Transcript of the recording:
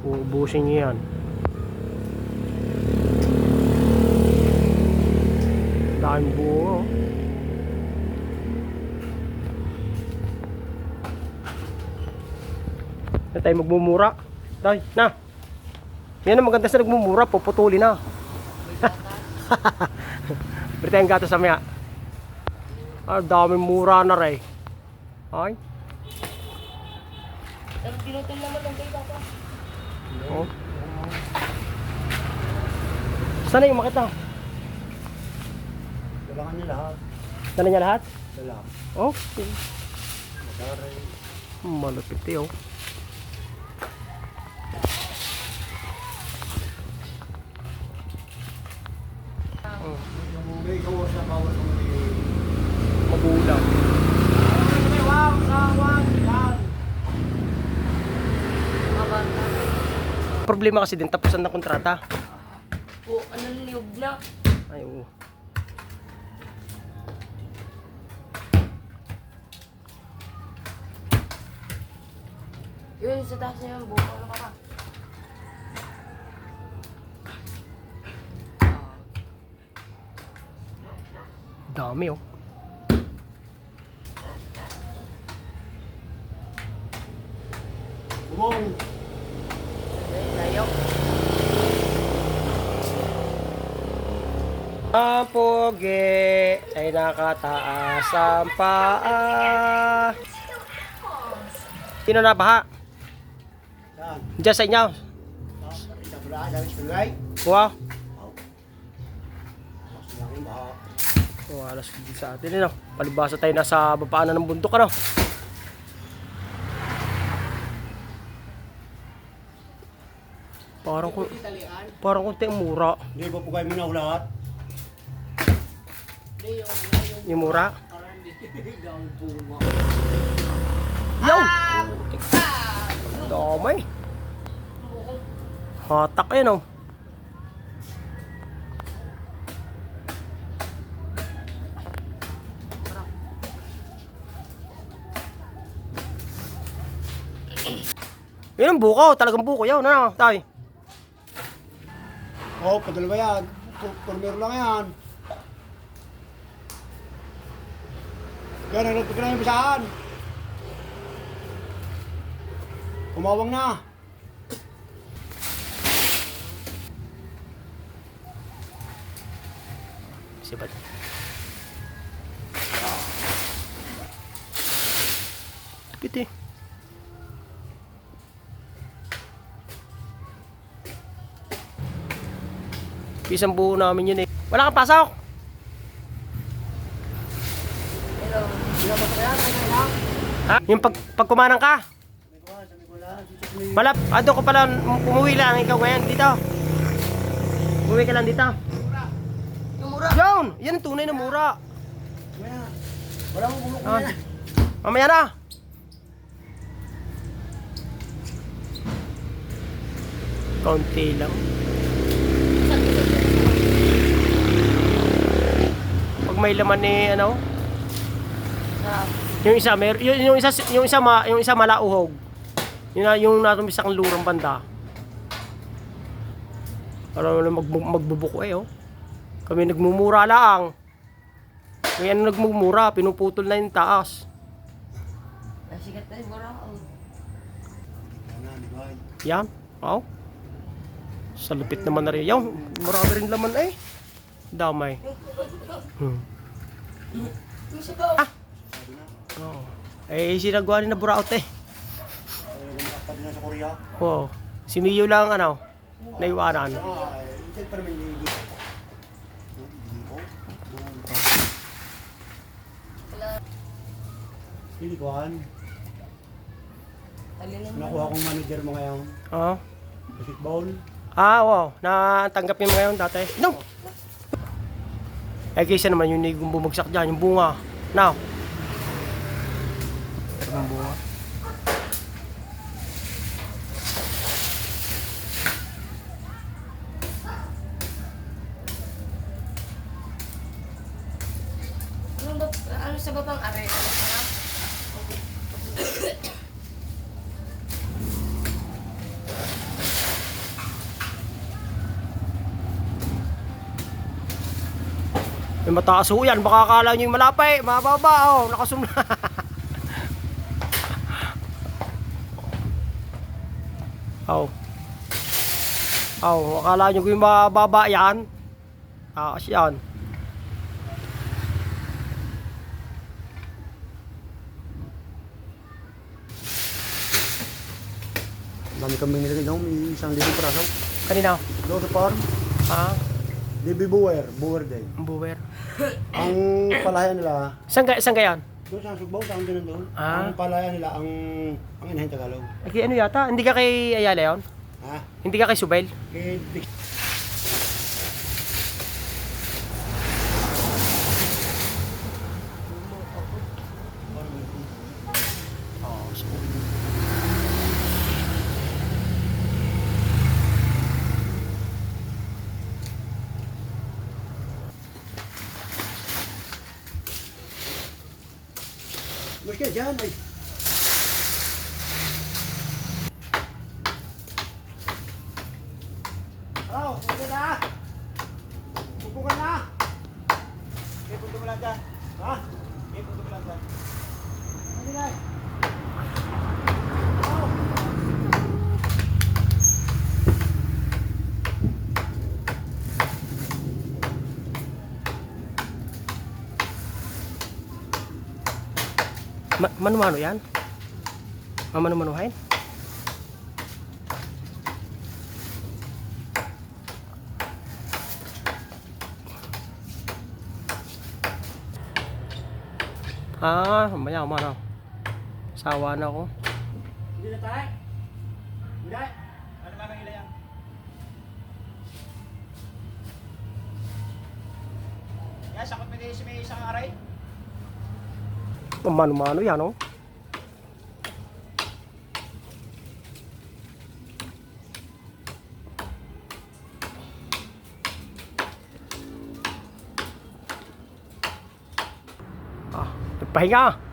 Uubusin nyo yan. Daming bunga oh. Na tayo magmumura. Tay, na. Yan ang maganda sa nagmumura, puputuli na. Beri tayong gato sa maya. Ah, daming mura na rin. Ay. Pero tinutin naman lang kayo bata. Oh. Saan na yung makita? Dalangan niya lahat. Dala niya lahat? Dala. Oh. Madaray. Malapit eh oh. Yung may kawas na bawas ng Magulang. Problema kasi din, tapusan na kontrata. O, ano niyog na? Ay, oo. Yun, sa taas niya yung buko. Ano ka ba? Dami oh. bumong. Layok. Ang pogi ay nakataas ang paa. Sino na baha? Saan? Diyan sa inyo. Sa bulaan, dahil sa bulay. Wow. Mas malaking baha. Oh, alas din sa atin ano. Palibasa tayo nasa babaan na ng bundok ano. Parang konti ang mura. Hindi ba po kayo muna lahat? Yung mura. Yo! Damay. Hatak yan oh. Yan ang buko, talagang buko yan, ano, tay? Oo, padalawa yan. Purmero lang yan. Yan, nagpapit na yung bisaan. Kumawang na. Sibat. Tipit eh. Isang buo namin yun eh. Wala kang pasok! Hello. Ha? Yung pag kumanang ka? Malap, doon ko pala umuwi lang ikaw ngayon dito. Umuwi ka lang dito. Yung mura. Yun! Yan ang tunay na mura. Wala mong bulok Ah. na. Mamaya na. Kaunti lang. Pag may laman ni ano, Sarap. yung isa yung isa malauhog. Yung natumis sa lurang banda. Para magbubuko eh oh. Kami nagmumura lang. Kaya ano nagmumura, pinuputol na yung taas. Nasikat na yung mura. Yan. Oh. Sa lupit naman na rin. Yan, marami rin laman eh. Damay. Ah. Oh. Eh, sinagawa rin na buraot eh. Pag na sa Korea. Oo. Si Mio lang ano, naiwanan. Ito pa naman yung hindi. Hindi ko han. Nakuha kong manager mo ngayon. Oo. Basketball. Ah, wow. Natanggapin mo ngayon dati. No! Eh, kaysa naman yung bumagsak dyan, yung bunga. Now. Yung bunga. Ano sa babang are? Ano sarap? May mataas ho yan. Baka akala nyo yung malapay. Mababa oh. Nakasum na. Oh. Oh, akala nyo yung mababa yan. Taas yan. Dami kami nilagay doon, may 1,000 praso. Kanina. Doon sa farm, Ah, baby buwer din. ang buwer. Ang palayan nila, Saan ka yan? doon sa Sugbaw, saan din doon. Ah. Ang palayan nila, ang inahin Tagalog. Ay, ano yata? Hindi ka kay Ayala yun? Ha? Hindi ka kay Subel? Kay Oo. So, Mas kaya dyan, ay. Oh, punta na! Pupo ka na! Okay, punta mo lang dyan. Ha? Okay, punta mo lang dyan. Ano na? Oh! mano-mano yan? Mamano-manuhin? Ah, maya-maya na. Sawa na ako. Hindi na tayo? Hindi? Ano man ang ila yan? Yan, sakot mo din si may isang aray. Mano-mano yan, oh. Ah, nagpahinga.